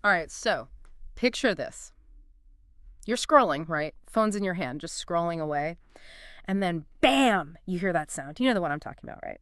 All right, so picture this. You're scrolling, right? Phone's in your hand, just scrolling away. And then bam, you hear that sound. You know the one I'm talking about, right?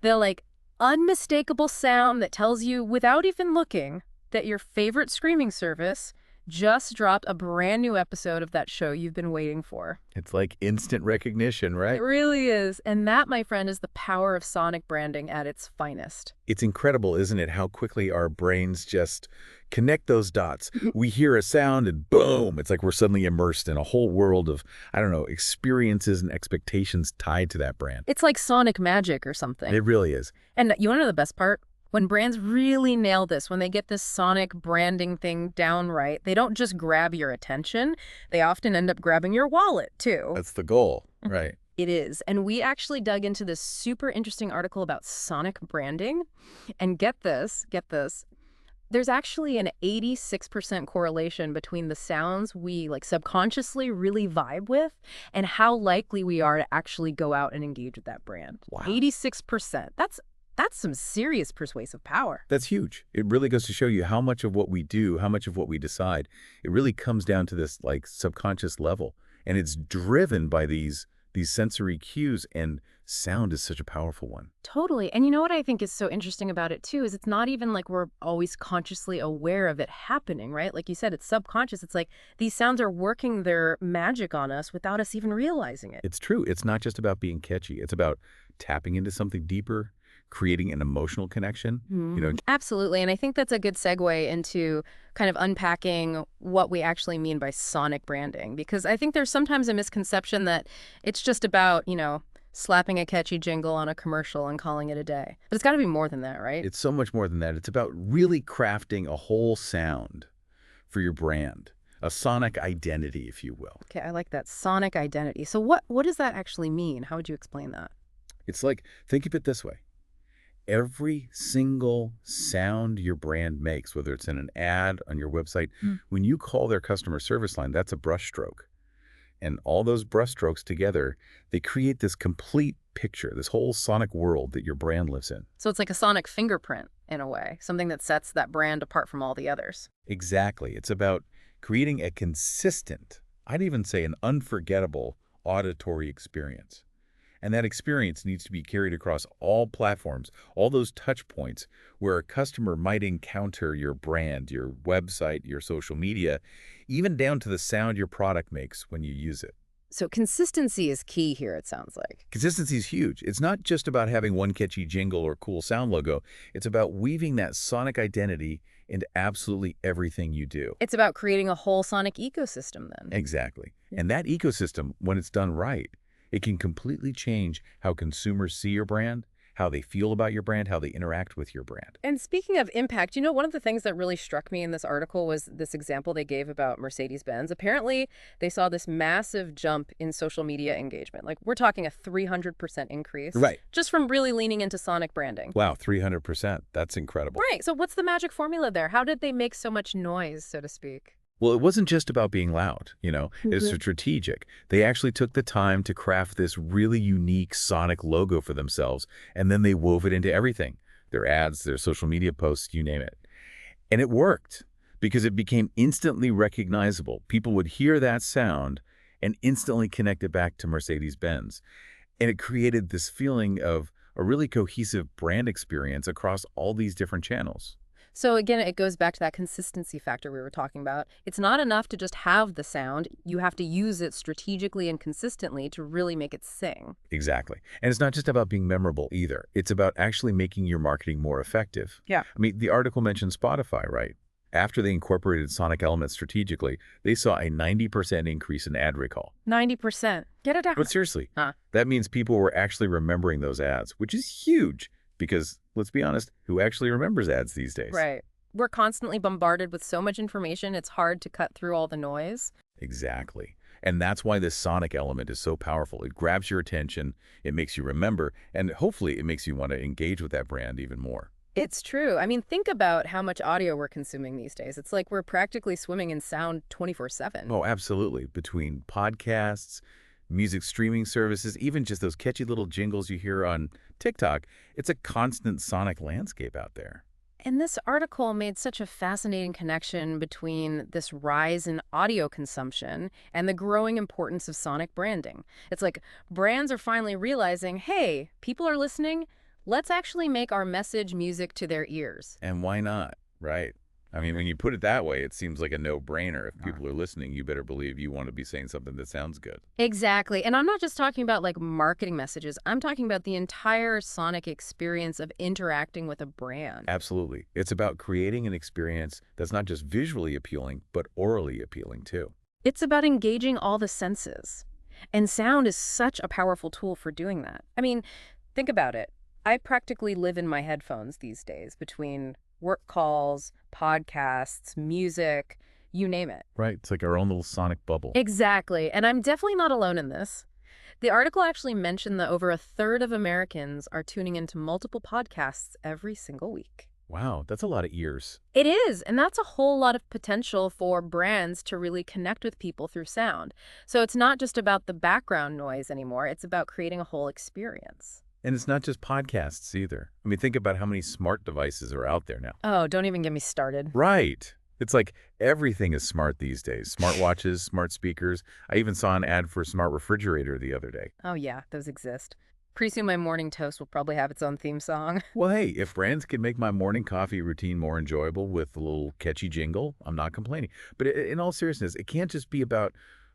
The like unmistakable sound that tells you without even looking that your favorite streaming service just dropped a brand new episode of that show you've been waiting for. It's like instant recognition, It right? really is. And that, my friend, is the power of sonic branding at its finest. It's incredible, isn't it, how quickly our brains just connect those dots. We hear a sound and boom, it's like we're suddenly immersed in a whole world of, I don't know, experiences and expectations tied to that brand. It's like sonic magic or something. It really is. And you want to know the best part? When brands really nail this, when they get this sonic branding thing down right, they don't just grab your attention. They often end up grabbing your wallet, too. That's the goal, right? It is. And we actually dug into this super interesting article about sonic branding. And get this, there's actually an 86% correlation between the sounds we like subconsciously really vibe with and how likely we are to actually go out and engage with that brand. Wow. 86%. That's some serious persuasive power. That's huge. It really goes to show you how much of what we do, how much of what we decide, it really comes down to this like subconscious level. And it's driven by these sensory cues, and sound is such a powerful one. Totally. And you know what I think is so interesting about it too is it's not even like we're always consciously aware of it happening, right? Like you said, it's subconscious. It's like these sounds are working their magic on us without us even realizing it. It's true. It's not just about being catchy. It's about tapping into something deeper, creating an emotional connection. Absolutely. And I think that's a good segue into kind of unpacking what we actually mean by sonic branding, because I think there's sometimes a misconception that it's just about, slapping a catchy jingle on a commercial and calling it a day. But it's got to be more than that, right? It's so much more than that. It's about really crafting a whole sound for your brand, a sonic identity, if you will. Okay, I like that. Sonic identity. So what does that actually mean? How would you explain that? It's like, think of it this way. Every single sound your brand makes, whether it's in an ad on your website, when you call their customer service line, that's a brushstroke. And all those brushstrokes together, they create this complete picture, this whole sonic world that your brand lives in. So it's like a sonic fingerprint in a way, something that sets that brand apart from all the others. Exactly. It's about creating a consistent, I'd even say an unforgettable auditory experience. And that experience needs to be carried across all platforms, all those touch points where a customer might encounter your brand, your website, your social media, even down to the sound your product makes when you use it. So consistency is key here, it sounds like. Consistency is huge. It's not just about having one catchy jingle or cool sound logo. It's about weaving that sonic identity into absolutely everything you do. It's about creating a whole sonic ecosystem then. Exactly. And that ecosystem, when it's done right, it can completely change how consumers see your brand, how they feel about your brand, how they interact with your brand. And speaking of impact, one of the things that really struck me in this article was this example they gave about Mercedes-Benz. Apparently, they saw this massive jump in social media engagement. Like, we're talking a 300% increase. Right. Just from really leaning into sonic branding. Wow, 300%. That's incredible. Right. So what's the magic formula there? How did they make so much noise, so to speak? Well, it wasn't just about being loud, it's strategic. They actually took the time to craft this really unique sonic logo for themselves, and then they wove it into everything. Their ads, their social media posts, you name it. And it worked because it became instantly recognizable. People would hear that sound and instantly connect it back to Mercedes-Benz. And it created this feeling of a really cohesive brand experience across all these different channels. So again, it goes back to that consistency factor we were talking about. It's not enough to just have the sound. You have to use it strategically and consistently to really make it sing. Exactly. And it's not just about being memorable either. It's about actually making your marketing more effective. Yeah. I mean, the article mentioned Spotify, right? After they incorporated sonic elements strategically, they saw a 90% increase in ad recall. 90%. Get it out. But seriously, that means people were actually remembering those ads, which is huge. Because, let's be honest, who actually remembers ads these days? Right. We're constantly bombarded with so much information, it's hard to cut through all the noise. Exactly. And that's why this sonic element is so powerful. It grabs your attention, it makes you remember, and hopefully it makes you want to engage with that brand even more. It's true. I mean, think about how much audio we're consuming these days. It's like we're practically swimming in sound 24/7. Oh, absolutely. Between podcasts, music streaming services, even just those catchy little jingles you hear on TikTok, it's a constant sonic landscape out there. And this article made such a fascinating connection between this rise in audio consumption and the growing importance of sonic branding. It's like brands are finally realizing, hey, people are listening. Let's actually make our message music to their ears. And why not, right? I mean, when you put it that way, it seems like a no-brainer. If people are listening, you better believe you want to be saying something that sounds good. Exactly. And I'm not just talking about like marketing messages. I'm talking about the entire sonic experience of interacting with a brand. Absolutely. It's about creating an experience that's not just visually appealing, but orally appealing too. It's about engaging all the senses. And sound is such a powerful tool for doing that. I mean, think about it. I practically live in my headphones these days between work calls, podcasts, music, you name it. Right. It's like our own little sonic bubble. Exactly. And I'm definitely not alone in this. The article actually mentioned that over a third of Americans are tuning into multiple podcasts every single week. Wow, that's a lot of ears. It is, and that's a whole lot of potential for brands to really connect with people through sound. So it's not just about the background noise anymore, it's about creating a whole experience. And it's not just podcasts either. I mean, think about how many smart devices are out there now. Oh, don't even get me started. Right. It's like everything is smart these days. Smartwatches, smart speakers. I even saw an ad for a smart refrigerator the other day. Oh yeah, those exist. Pretty soon my morning toast will probably have its own theme song. Well, hey, if brands can make my morning coffee routine more enjoyable with a little catchy jingle, I'm not complaining. But in all seriousness, it can't just be about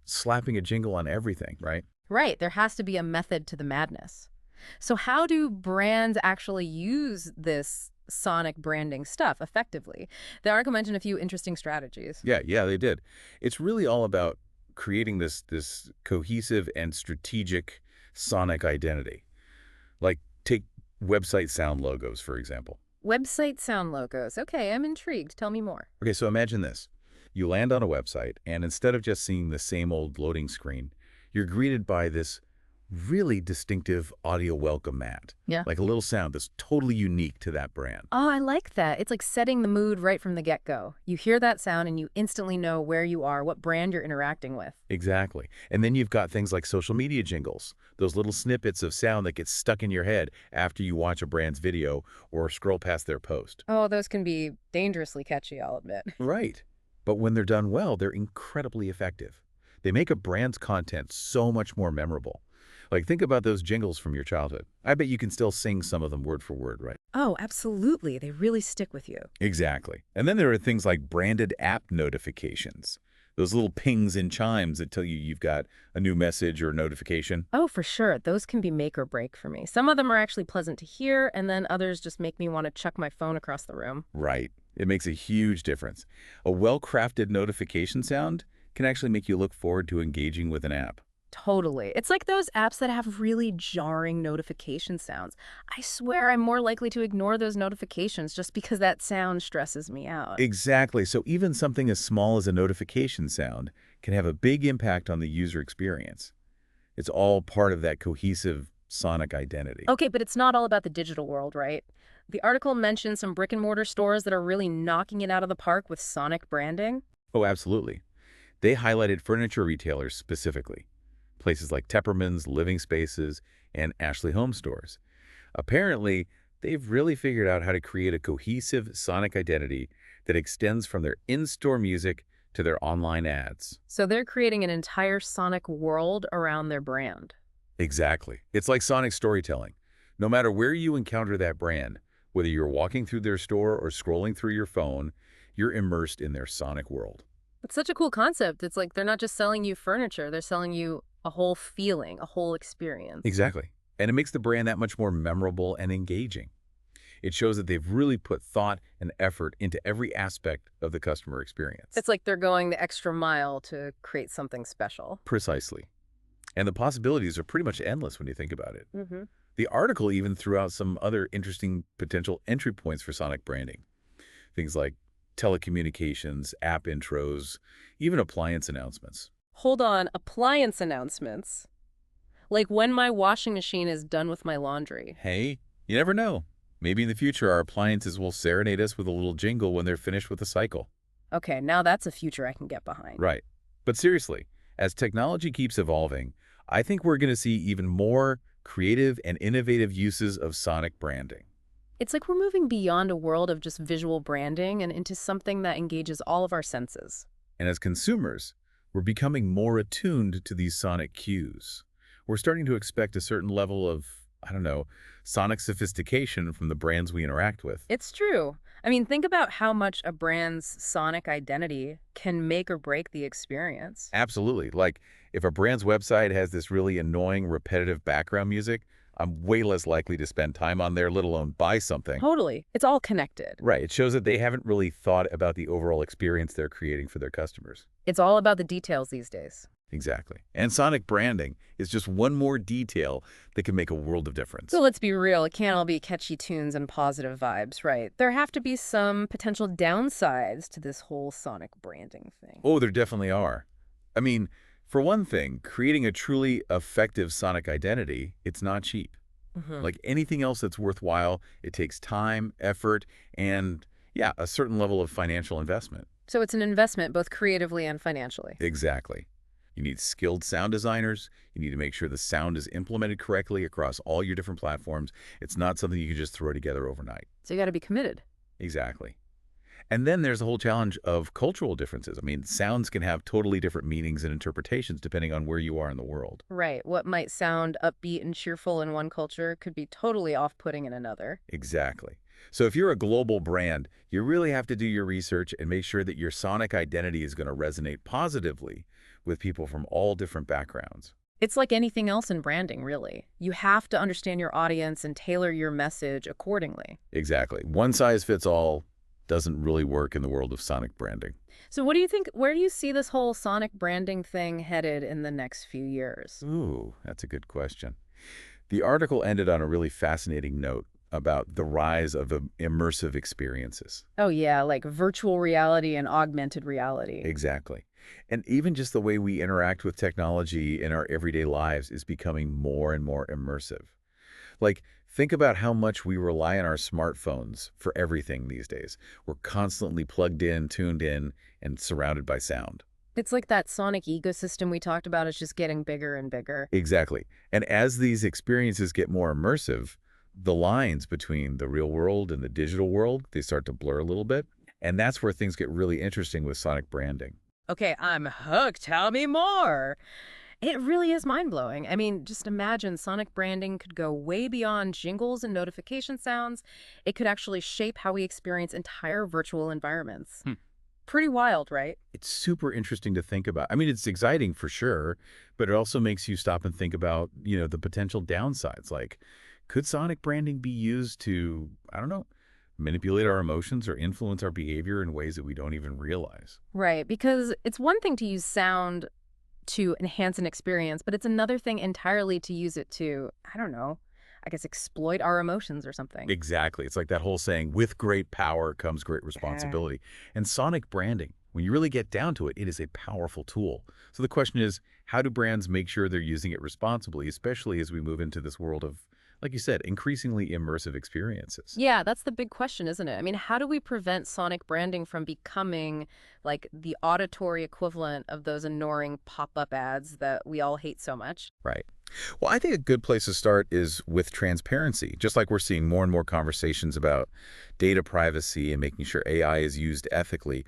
slapping a jingle on everything, right? Right, there has to be a method to the madness. So how do brands actually use this sonic branding stuff effectively? The article mentioned a few interesting strategies. Yeah, they did. It's really all about creating this cohesive and strategic sonic identity. Like take website sound logos, for example. Website sound logos. Okay, I'm intrigued. Tell me more. Okay, so imagine this. You land on a website, and instead of just seeing the same old loading screen, you're greeted by this really distinctive audio welcome mat. Yeah. Like a little sound that's totally unique to that brand. Oh, I like that. It's like setting the mood right from the get-go. You hear that sound and you instantly know where you are, what brand you're interacting with. Exactly. And then you've got things like social media jingles, those little snippets of sound that get stuck in your head after you watch a brand's video or scroll past their post. Oh, those can be dangerously catchy, I'll admit. Right. But when they're done well, they're incredibly effective. They make a brand's content so much more memorable. Like, think about those jingles from your childhood. I bet you can still sing some of them word for word, right? Oh, absolutely. They really stick with you. Exactly. And then there are things like branded app notifications. Those little pings and chimes that tell you you've got a new message or notification. Oh, for sure. Those can be make or break for me. Some of them are actually pleasant to hear, and then others just make me want to chuck my phone across the room. Right. It makes a huge difference. A well-crafted notification sound can actually make you look forward to engaging with an app. Totally. It's like those apps that have really jarring notification sounds. I swear I'm more likely to ignore those notifications just because that sound stresses me out. Exactly. So even something as small as a notification sound can have a big impact on the user experience. It's all part of that cohesive sonic identity. Okay, but it's not all about the digital world, right? The article mentioned some brick and mortar stores that are really knocking it out of the park with sonic branding. Oh, absolutely. They highlighted furniture retailers specifically. Places like Tepperman's, Living Spaces, and Ashley Home Stores. Apparently, they've really figured out how to create a cohesive sonic identity that extends from their in-store music to their online ads. So they're creating an entire sonic world around their brand. Exactly. It's like sonic storytelling. No matter where you encounter that brand, whether you're walking through their store or scrolling through your phone, you're immersed in their sonic world. It's such a cool concept. It's like they're not just selling you furniture, they're selling you a whole feeling, a whole experience. Exactly. And it makes the brand that much more memorable and engaging. It shows that they've really put thought and effort into every aspect of the customer experience. It's like they're going the extra mile to create something special. Precisely. And the possibilities are pretty much endless when you think about it. Mm-hmm. The article even threw out some other interesting potential entry points for sonic branding. Things like telecommunications, app intros, even appliance announcements. Hold on, appliance announcements. Like when my washing machine is done with my laundry. Hey, you never know. Maybe in the future our appliances will serenade us with a little jingle when they're finished with the cycle. Okay, now that's a future I can get behind. Right. But seriously, as technology keeps evolving, I think we're going to see even more creative and innovative uses of sonic branding. It's like we're moving beyond a world of just visual branding and into something that engages all of our senses. And as consumers, we're becoming more attuned to these sonic cues. We're starting to expect a certain level of, I don't know, sonic sophistication from the brands we interact with. It's true. I mean, think about how much a brand's sonic identity can make or break the experience. Absolutely. Like, if a brand's website has this really annoying, repetitive background music, I'm way less likely to spend time on there, let alone buy something. Totally. It's all connected. Right. It shows that they haven't really thought about the overall experience they're creating for their customers. It's all about the details these days. Exactly. And sonic branding is just one more detail that can make a world of difference. So let's be real, it can't all be catchy tunes and positive vibes, right? There have to be some potential downsides to this whole sonic branding thing. Oh, there definitely are. I mean, for one thing, creating a truly effective sonic identity, it's not cheap. Hmm. Like anything else that's worthwhile, it takes time, effort, and, yeah, a certain level of financial investment. So it's an investment both creatively and financially. Exactly. You need skilled sound designers. You need to make sure the sound is implemented correctly across all your different platforms. It's not something you can just throw together overnight. So you got to be committed. Exactly. And then there's the whole challenge of cultural differences. I mean, sounds can have totally different meanings and interpretations depending on where you are in the world. Right. What might sound upbeat and cheerful in one culture could be totally off-putting in another. Exactly. So if you're a global brand, you really have to do your research and make sure that your sonic identity is going to resonate positively with people from all different backgrounds. It's like anything else in branding, really. You have to understand your audience and tailor your message accordingly. Exactly. One size fits all doesn't really work in the world of sonic branding. So what do you think, where do you see this whole sonic branding thing headed in the next few years? Ooh, that's a good question. The article ended on a really fascinating note about the rise of immersive experiences. Oh yeah, like virtual reality and augmented reality. Exactly. And even just the way we interact with technology in our everyday lives is becoming more and more immersive. Like, think about how much we rely on our smartphones for everything these days. We're constantly plugged in, tuned in, and surrounded by sound. It's like that sonic ecosystem we talked about is just getting bigger and bigger. Exactly. And as these experiences get more immersive, the lines between the real world and the digital world, they start to blur a little bit. And that's where things get really interesting with sonic branding. Okay, I'm hooked. Tell me more. It really is mind-blowing. I mean, just imagine sonic branding could go way beyond jingles and notification sounds. It could actually shape how we experience entire virtual environments. Pretty wild, right? It's super interesting to think about. I mean, it's exciting for sure, but it also makes you stop and think about, the potential downsides. Like, could sonic branding be used to, I don't know, manipulate our emotions or influence our behavior in ways that we don't even realize? Right, because it's one thing to use sound to enhance an experience, but it's another thing entirely to use it to, I don't know, I guess exploit our emotions or something. Exactly. It's like that whole saying, with great power comes great Yeah. responsibility. And sonic branding, when you really get down to it, it is a powerful tool. So the question is, how do brands make sure they're using it responsibly, especially as we move into this world of, like you said, increasingly immersive experiences? Yeah, that's the big question, isn't it? I mean, how do we prevent sonic branding from becoming like the auditory equivalent of those annoying pop-up ads that we all hate so much? Right. Well, I think a good place to start is with transparency. Just like we're seeing more and more conversations about data privacy and making sure AI is used ethically,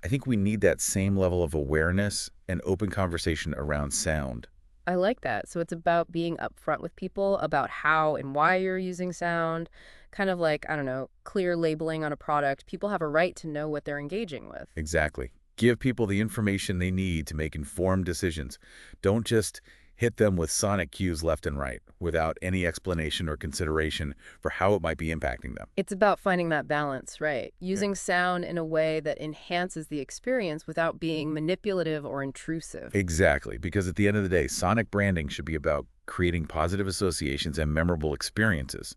I think we need that same level of awareness and open conversation around sound. I like that. So it's about being upfront with people about how and why you're using sound, kind of like, I don't know, clear labeling on a product. People have a right to know what they're engaging with. Exactly. Give people the information they need to make informed decisions. Don't just hit them with sonic cues left and right without any explanation or consideration for how it might be impacting them. It's about finding that balance, right? Yeah. Using sound in a way that enhances the experience without being manipulative or intrusive. Exactly, because at the end of the day, sonic branding should be about creating positive associations and memorable experiences,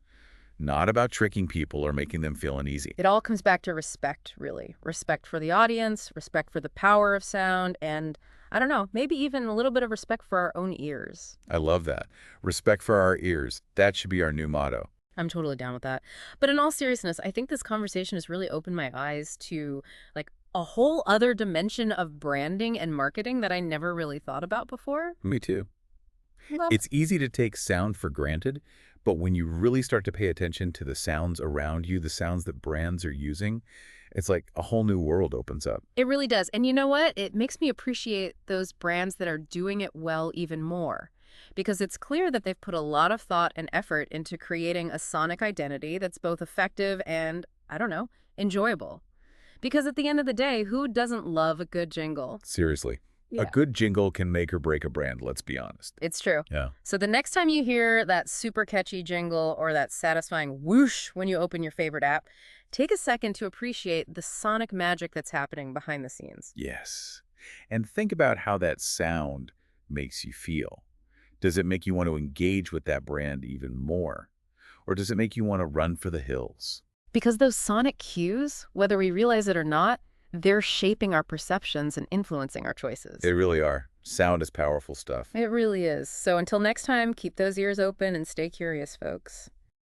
not about tricking people or making them feel uneasy. It all comes back to respect, really. Respect for the audience, respect for the power of sound, and I don't know, maybe even a little bit of respect for our own ears. I love that. Respect for our ears. That should be our new motto. I'm totally down with that. But in all seriousness, I think this conversation has really opened my eyes to like a whole other dimension of branding and marketing that I never really thought about before. Me too. Well, It's easy to take sound for granted, but when you really start to pay attention to the sounds around you, the sounds that brands are using, it's like a whole new world opens up. it really does. And you know what? It makes me appreciate those brands that are doing it well even more. Because it's clear that they've put a lot of thought and effort into creating a sonic identity that's both effective and, I don't know, enjoyable. Because at the end of the day, who doesn't love a good jingle? Seriously. A Yeah. good jingle can make or break a brand, let's be honest. It's true. Yeah. So the next time you hear that super catchy jingle or that satisfying whoosh when you open your favorite app, take a second to appreciate the sonic magic that's happening behind the scenes. Yes. And think about how that sound makes you feel. Does it make you want to engage with that brand even more? Or does it make you want to run for the hills? Because those sonic cues, whether we realize it or not, they're shaping our perceptions and influencing our choices. They really are. Sound is powerful stuff. It really is. So until next time, keep those ears open and stay curious, folks.